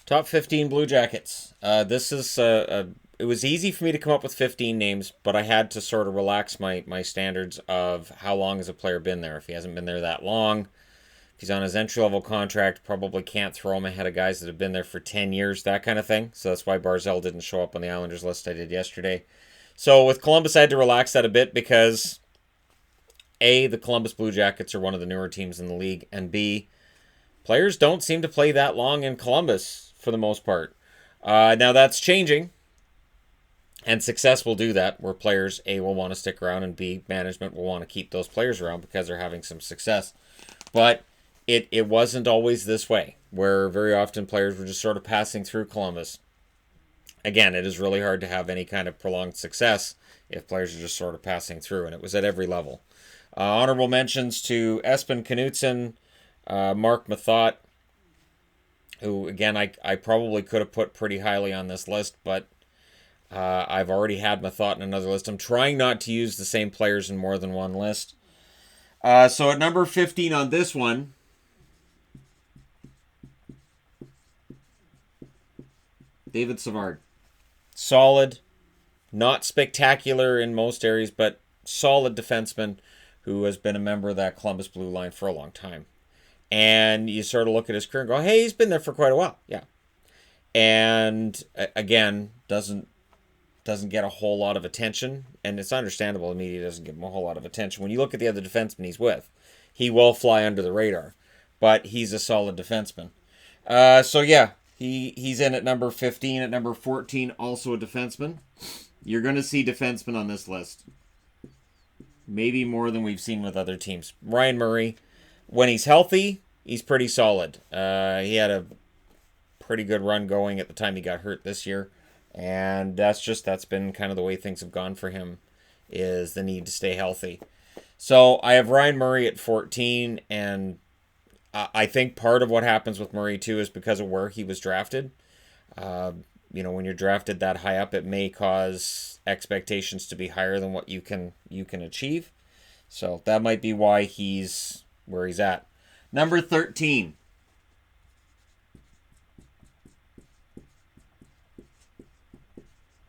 Top 15 Blue Jackets. This is it was easy for me to come up with 15 names, but I had to sort of relax my standards of how long has a player been there. If he hasn't been there that long, if he's on his entry level contract, probably can't throw him ahead of guys that have been there for 10 years, that kind of thing. So that's why Barzell didn't show up on the Islanders list I did yesterday. So with Columbus, I had to relax that a bit because A, the Columbus Blue Jackets are one of the newer teams in the league, and B, players don't seem to play that long in Columbus for the most part. Now that's changing, and success will do that, where players, A, will want to stick around, and B, management will want to keep those players around because they're having some success. But it wasn't always this way, where very often players were just sort of passing through Columbus. Again, it is really hard to have any kind of prolonged success if players are just sort of passing through, and it was at every level. Honorable mentions to Espen Knutson, Mark Mathot, who, again, I probably could have put pretty highly on this list, but I've already had Mathot in another list. I'm trying not to use the same players in more than one list. So at number 15 on this one, David Savard. Solid, not spectacular in most areas, but solid defenseman who has been a member of that Columbus Blue line for a long time. And you sort of look at his career and go, hey, he's been there for quite a while. Yeah. And again, doesn't get a whole lot of attention. And it's understandable the media doesn't give him a whole lot of attention. When you look at the other defensemen he's with, he will fly under the radar. But he's a solid defenseman. So yeah, he's in at number 15. At number 14, also a defenseman. You're going to see defensemen on this list. Maybe more than we've seen with other teams. Ryan Murray, when he's healthy, he's pretty solid. He had a pretty good run going at the time he got hurt this year. And that's been kind of the way things have gone for him, is the need to stay healthy. So I have Ryan Murray at 14, and I think part of what happens with Murray too is because of where he was drafted. When you're drafted that high up, it may cause expectations to be higher than what you can achieve. So that might be why he's where he's at. Number 13.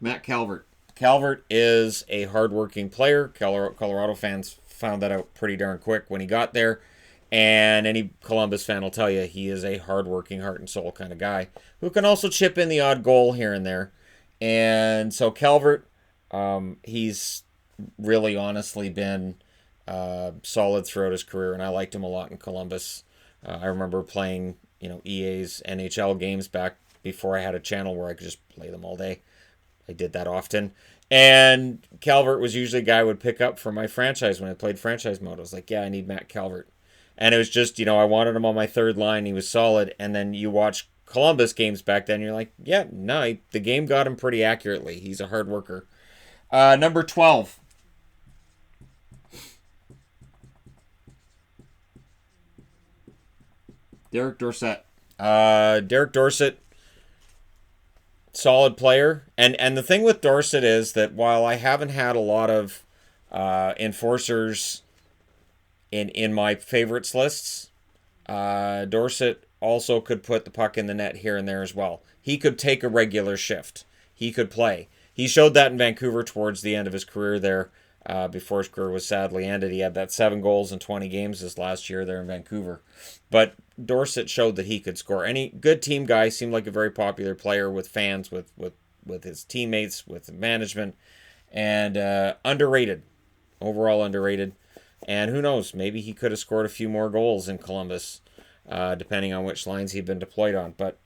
Matt Calvert. Calvert is a hardworking player. Colorado fans found that out pretty darn quick when he got there. And any Columbus fan will tell you he is a hardworking, heart and soul kind of guy who can also chip in the odd goal here and there. And so Calvert, he's really honestly been solid throughout his career, and I liked him a lot in Columbus. I remember playing, EA's NHL games back before I had a channel where I could just play them all day. I did that often. And Calvert was usually a guy I would pick up for my franchise when I played franchise mode. I was like, yeah, I need Matt Calvert. And it was just, I wanted him on my third line. He was solid. And then you watch Columbus games back then, you're like, yeah, no, the game got him pretty accurately. He's a hard worker. Number 12. Derek Dorsett. Derek Dorsett, solid player. And the thing with Dorsett is that while I haven't had a lot of enforcers in my favorites lists, Dorsett also could put the puck in the net here and there as well. He could take a regular shift. He could play. He showed that in Vancouver towards the end of his career there, before his career was sadly ended. He had that 7 goals in 20 games this last year there in Vancouver. But Dorsett showed that he could score. Any good team guy, seemed like a very popular player with fans, with his teammates, with management, and underrated. Overall underrated. And who knows, maybe he could have scored a few more goals in Columbus, depending on which lines he'd been deployed on. But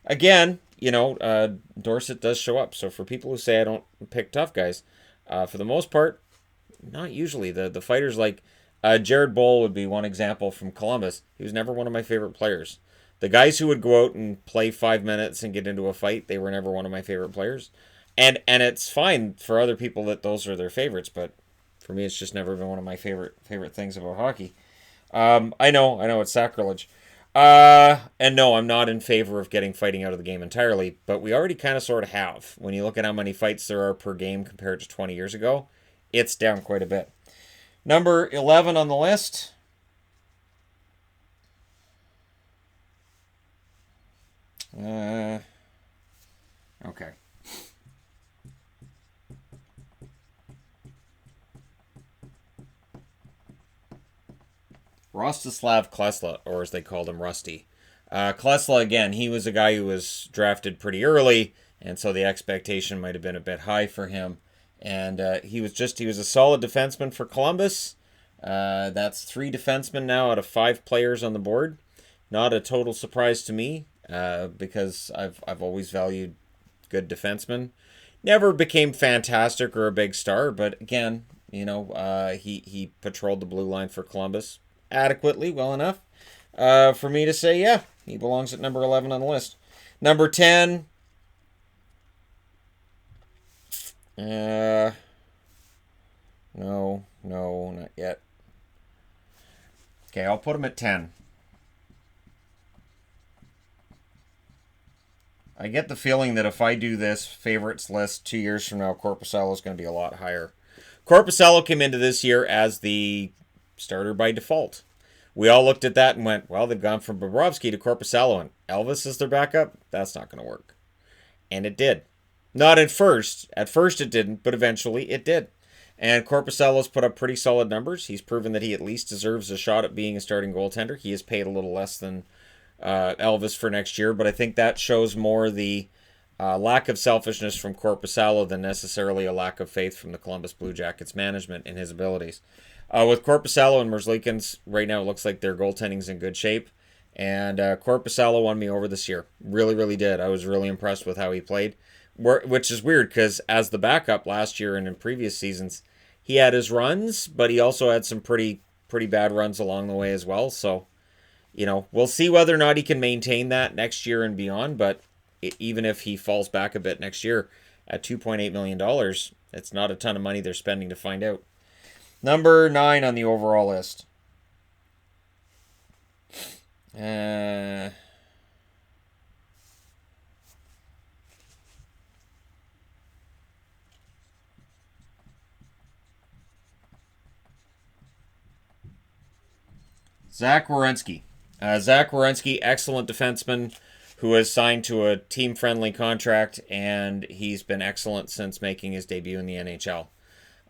again, Dorsett does show up. So for people who say I don't pick tough guys, for the most part, not usually. The fighters like Jared Boll would be one example from Columbus. He was never one of my favorite players. The guys who would go out and play 5 minutes and get into a fight, they were never one of my favorite players. And it's fine for other people that those are their favorites, but for me, it's just never been one of my favorite things about hockey. I know it's sacrilege. And no, I'm not in favor of getting fighting out of the game entirely, but we already kind of sort of have. When you look at how many fights there are per game compared to 20 years ago, it's down quite a bit. Number 11 on the list. Rostislav Klesla, or as they called him, Rusty. Klesla, again, he was a guy who was drafted pretty early, and so the expectation might have been a bit high for him. And he was a solid defenseman for Columbus. That's 3 defensemen now out of 5 players on the board. Not a total surprise to me, because I've always valued good defensemen. Never became fantastic or a big star, but again, he patrolled the blue line for Columbus adequately, well enough for me to say, yeah, he belongs at number 11 on the list. Number 10, no, not yet. Okay, I'll put him at 10. I get the feeling that if I do this favorites list 2 years from now, Korpisalo is going to be a lot higher. Korpisalo came into this year as the starter by default. We all looked at that and went, well, they've gone from Bobrovsky to Korpisalo, and Elvis is their backup? That's not going to work. And it did. Not at first. At first it didn't, but eventually it did. And Korpisalo's put up pretty solid numbers. He's proven that he at least deserves a shot at being a starting goaltender. He is paid a little less than Elvis for next year, but I think that shows more the lack of selfishness from Korpisalo than necessarily a lack of faith from the Columbus Blue Jackets management in his abilities. With Korpisalo and Merzlikins, right now it looks like their goaltending's in good shape, and Korpisalo won me over this year. Really, really did. I was really impressed with how he played, which is weird because as the backup last year and in previous seasons, he had his runs, but he also had some pretty bad runs along the way as well, so we'll see whether or not he can maintain that next year and beyond, but even if he falls back a bit next year at $2.8 million, it's not a ton of money they're spending to find out. Number 9 on the overall list. Zach Werenski. Zach Werenski, excellent defenseman who has signed to a team-friendly contract, and he's been excellent since making his debut in the NHL.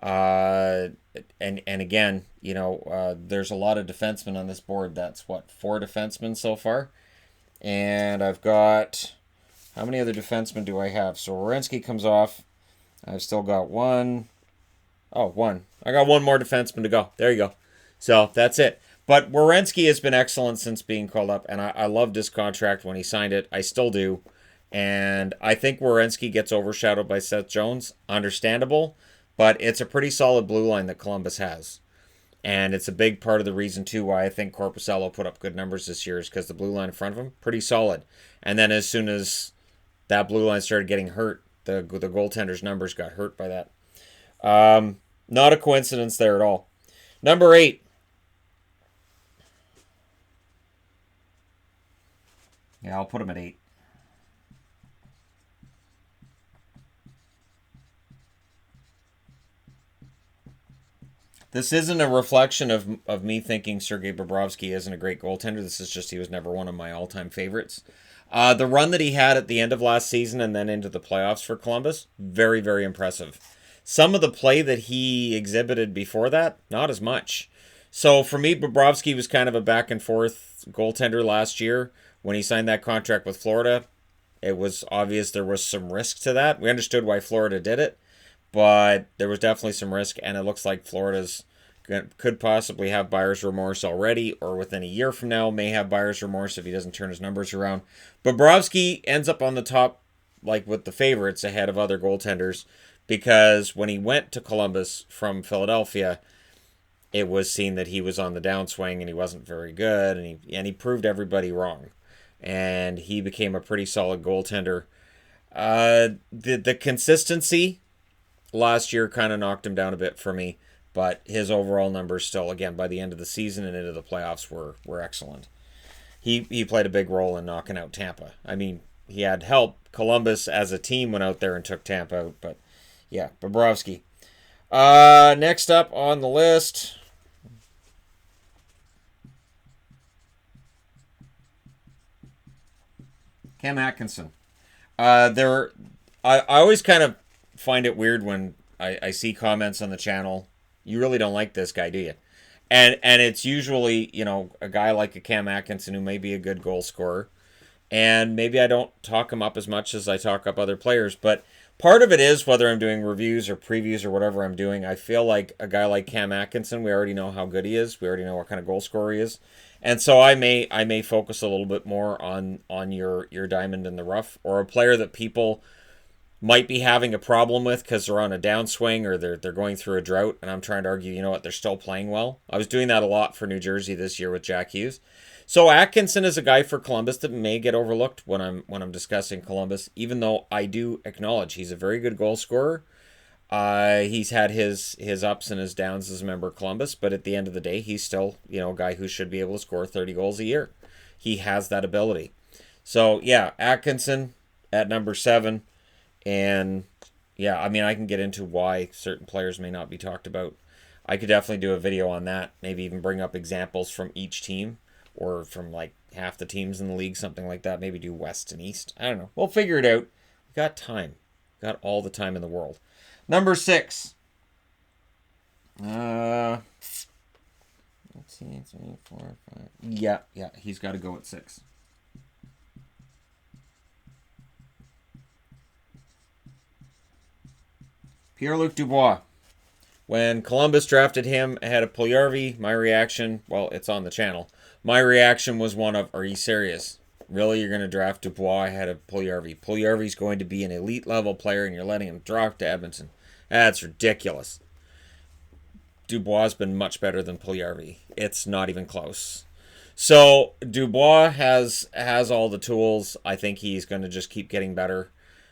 And again, there's a lot of defensemen on this board. That's 4 defensemen so far. And I've got, how many other defensemen do I have? So Werenski comes off. I've still got one. I got one more defenseman to go. There you go. So that's it. But Werenski has been excellent since being called up, and I loved his contract when he signed it. I still do. And I think Werenski gets overshadowed by Seth Jones. Understandable. But it's a pretty solid blue line that Columbus has. And it's a big part of the reason, too, why I think Korpisalo put up good numbers this year is because the blue line in front of him, pretty solid. And then as soon as that blue line started getting hurt, the goaltender's numbers got hurt by that. Not a coincidence there at all. Number 8. Yeah, I'll put him at 8. This isn't a reflection of me thinking Sergei Bobrovsky isn't a great goaltender. This is just he was never one of my all-time favorites. The run that he had at the end of last season and then into the playoffs for Columbus, very, very impressive. Some of the play that he exhibited before that, not as much. So for me, Bobrovsky was kind of a back-and-forth goaltender last year. When he signed that contract with Florida, it was obvious there was some risk to that. We understood why Florida did it, but there was definitely some risk, and it looks like Florida's could possibly have buyer's remorse already, or within a year from now may have buyer's remorse if he doesn't turn his numbers around. Bobrovsky ends up on the top, like with the favorites, ahead of other goaltenders, because when he went to Columbus from Philadelphia, it was seen that he was on the downswing and he wasn't very good, and he proved everybody wrong. And he became a pretty solid goaltender. The consistency last year kind of knocked him down a bit for me, but his overall numbers still, again, by the end of the season and into the playoffs were excellent. He played a big role in knocking out Tampa. I mean, he had help. Columbus as a team went out there and took Tampa out, but yeah, Bobrovsky. Next up on the list, Cam Atkinson. I always kind of find it weird when I see comments on the channel. You really don't like this guy, do you? And it's usually, a guy like a Cam Atkinson who may be a good goal scorer. And maybe I don't talk him up as much as I talk up other players, but part of it is whether I'm doing reviews or previews or whatever I'm doing. I feel like a guy like Cam Atkinson, we already know how good he is. We already know what kind of goal scorer he is. And so I may focus a little bit more on your diamond in the rough, or a player that people might be having a problem with because they're on a downswing or they're going through a drought, and I'm trying to argue, they're still playing well. I was doing that a lot for New Jersey this year with Jack Hughes. So Atkinson is a guy for Columbus that may get overlooked when I'm discussing Columbus, even though I do acknowledge he's a very good goal scorer. He's had his ups and his downs as a member of Columbus, but at the end of the day, he's still a guy who should be able to score 30 goals a year. He has that ability. So yeah, Atkinson at number 7. And yeah, I mean, I can get into why certain players may not be talked about. I could definitely do a video on that. Maybe even bring up examples from each team or from like half the teams in the league, something like that. Maybe do West and East. I don't know. We'll figure it out. We got time. Got all the time in the world. Number 6. Let's see. 3, 4, 5. Yeah. He's got to go at 6. Pierre-Luc Dubois. When Columbus drafted him ahead of Puljujarvi, my reaction, well, it's on the channel. My reaction was one of, are you serious? Really, you're going to draft Dubois ahead of Puljujarvi? Puljujarvi's going to be an elite level player, and you're letting him drop to Edmonton. That's ridiculous. Dubois has been much better than Puljujarvi. It's not even close. So Dubois has all the tools. I think he's going to just keep getting better.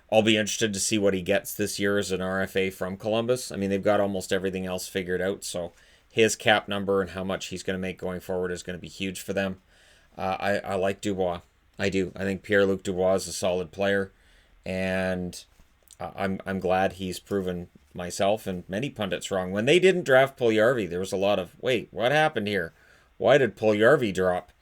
I'll be interested to see what he gets this year as an RFA from Columbus. I mean, they've got almost everything else figured out, so his cap number and how much he's going to make going forward is going to be huge for them. I like Dubois. I do. I think Pierre-Luc Dubois is a solid player, and I'm glad he's proven myself and many pundits wrong. When they didn't draft Puljujarvi, there was a lot of, wait, what happened here? Why did Puljujarvi drop?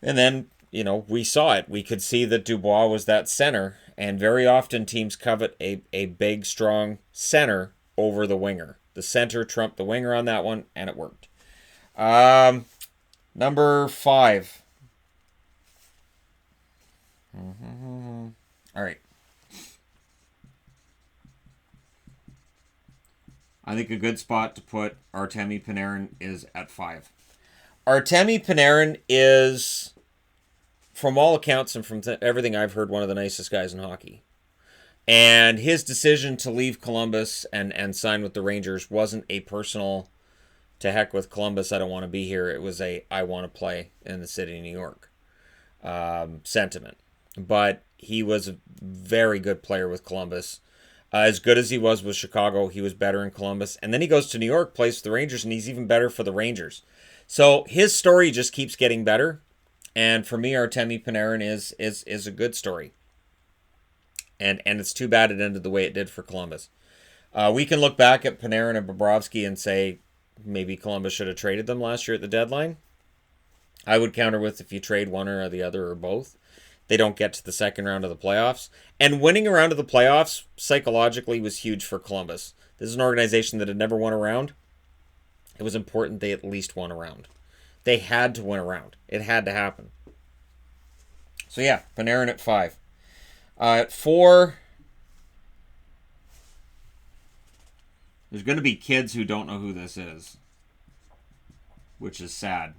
And then, we saw it. We could see that Dubois was that center. And very often teams covet a big, strong center over the winger. The center trumped the winger on that one, and it worked. Number 5. All right. I think a good spot to put Artemi Panarin is at 5. Artemi Panarin is, from all accounts and from everything I've heard, one of the nicest guys in hockey. And his decision to leave Columbus and sign with the Rangers wasn't a personal, to heck with Columbus, I don't want to be here. It was a, I want to play in the city of New York sentiment. But he was a very good player with Columbus. As good as he was with Chicago, he was better in Columbus. And then he goes to New York, plays for the Rangers, and he's even better for the Rangers. So his story just keeps getting better. And for me, Artemi Panarin is a good story. And it's too bad it ended the way it did for Columbus. We can look back at Panarin and Bobrovsky and say maybe Columbus should have traded them last year at the deadline. I would counter with, if you trade one or the other or both, they don't get to the second round of the playoffs. And winning a round of the playoffs psychologically was huge for Columbus. This is an organization that had never won a round. It was important they at least won a round. They had to win a round. It had to happen. So yeah, Panarin at 5. At 4, there's going to be kids who don't know who this is, which is sad.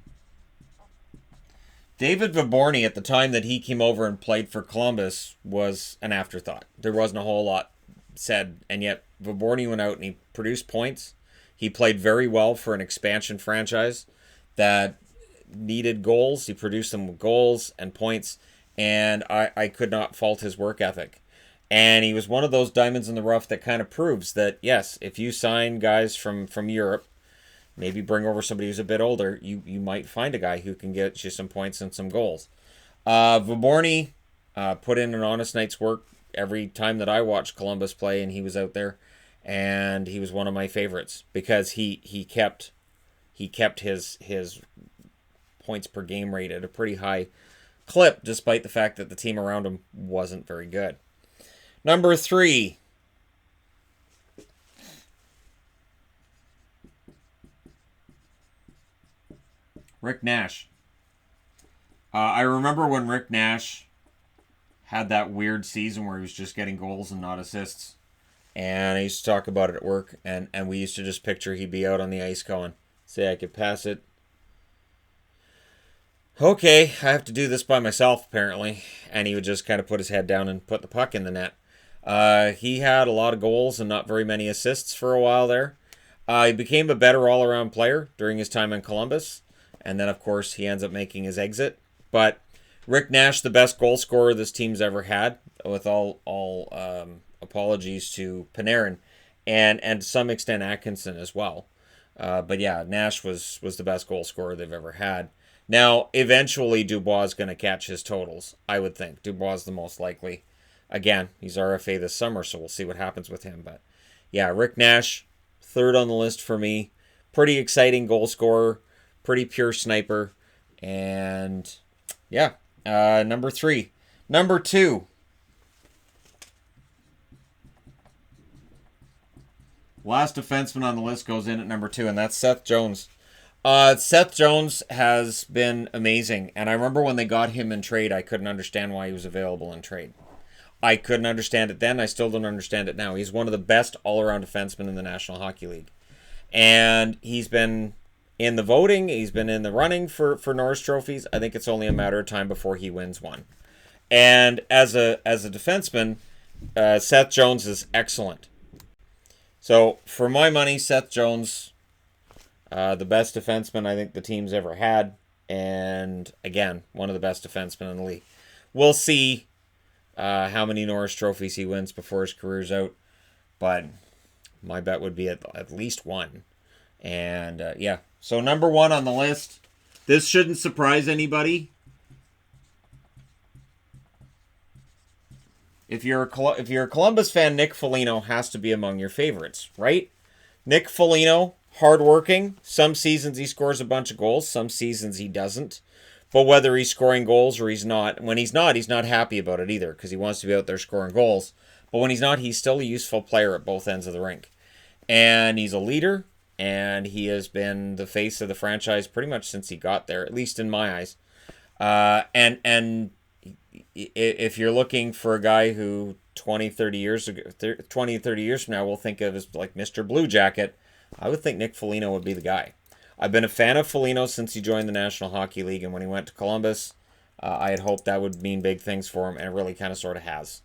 David Vaborny, at the time that he came over and played for Columbus, was an afterthought. There wasn't a whole lot said, and yet Vaborny went out and he produced points. He played very well for an expansion franchise that needed goals. He produced them with goals and points, and I could not fault his work ethic. And he was one of those diamonds in the rough that kind of proves that, yes, if you sign guys from Europe, maybe bring over somebody who's a bit older, you might find a guy who can get you some points and some goals. Vaborny put in an honest night's work every time that I watched Columbus play, and he was out there, and he was one of my favorites because he kept his points per game rate at a pretty high clip, despite the fact that the team around him wasn't very good. Number 3. Rick Nash. I remember when Rick Nash had that weird season where he was just getting goals and not assists. And I used to talk about it at work, and we used to just picture he'd be out on the ice going, say I could pass it. Okay, I have to do this by myself, apparently. And he would just kind of put his head down and put the puck in the net. He had a lot of goals and not very many assists for a while there. He became a better all-around player during his time in Columbus. And then, of course, he ends up making his exit. But Rick Nash, the best goal scorer this team's ever had, with all apologies to Panarin, and to some extent Atkinson as well. But yeah, Nash was the best goal scorer they've ever had. Now, eventually Dubois is going to catch his totals, I would think. Dubois is the most likely. Again, he's RFA this summer, so we'll see what happens with him. But yeah, Rick Nash, third on the list for me. Pretty exciting goal scorer, pretty pure sniper, and yeah, number 3. Number 2. Last defenseman on the list goes in at number 2, and that's Seth Jones. Seth Jones has been amazing, and I remember when they got him in trade, I couldn't understand why he was available in trade. I couldn't understand it then. I still don't understand it now. He's one of the best all-around defensemen in the National Hockey League. And he's been in the voting. He's been in the running for Norris trophies. I think it's only a matter of time before he wins one. And as a defenseman, Seth Jones is excellent. So, for my money, Seth Jones, the best defenseman I think the team's ever had. And, again, one of the best defensemen in the league. We'll see how many Norris trophies he wins before his career's out. But my bet would be at least one. And, yeah. So, number 1 on the list. This shouldn't surprise anybody. If you're a Columbus fan, Nick Foligno has to be among your favorites, right? Nick Foligno, hardworking. Some seasons he scores a bunch of goals. Some seasons he doesn't. But whether he's scoring goals or he's not, when he's not happy about it either because he wants to be out there scoring goals. But when he's not, he's still a useful player at both ends of the rink. And he's a leader, and he has been the face of the franchise pretty much since he got there, at least in my eyes. And if you're looking for a guy who 20, 30 years from now we'll think of as like Mr. Blue Jacket, I would think Nick Foligno would be the guy. I've been a fan of Foligno since he joined the National Hockey League, and when he went to Columbus, I had hoped that would mean big things for him, and it really kind of sort of has.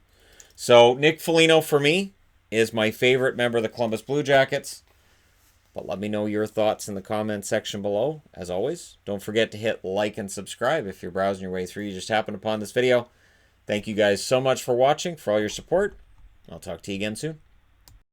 So Nick Foligno, for me, is my favorite member of the Columbus Blue Jackets. But let me know your thoughts in the comments section below. As always, don't forget to hit like and subscribe if you're browsing your way through. You just happened upon this video. Thank you guys so much for watching, for all your support. I'll talk to you again soon.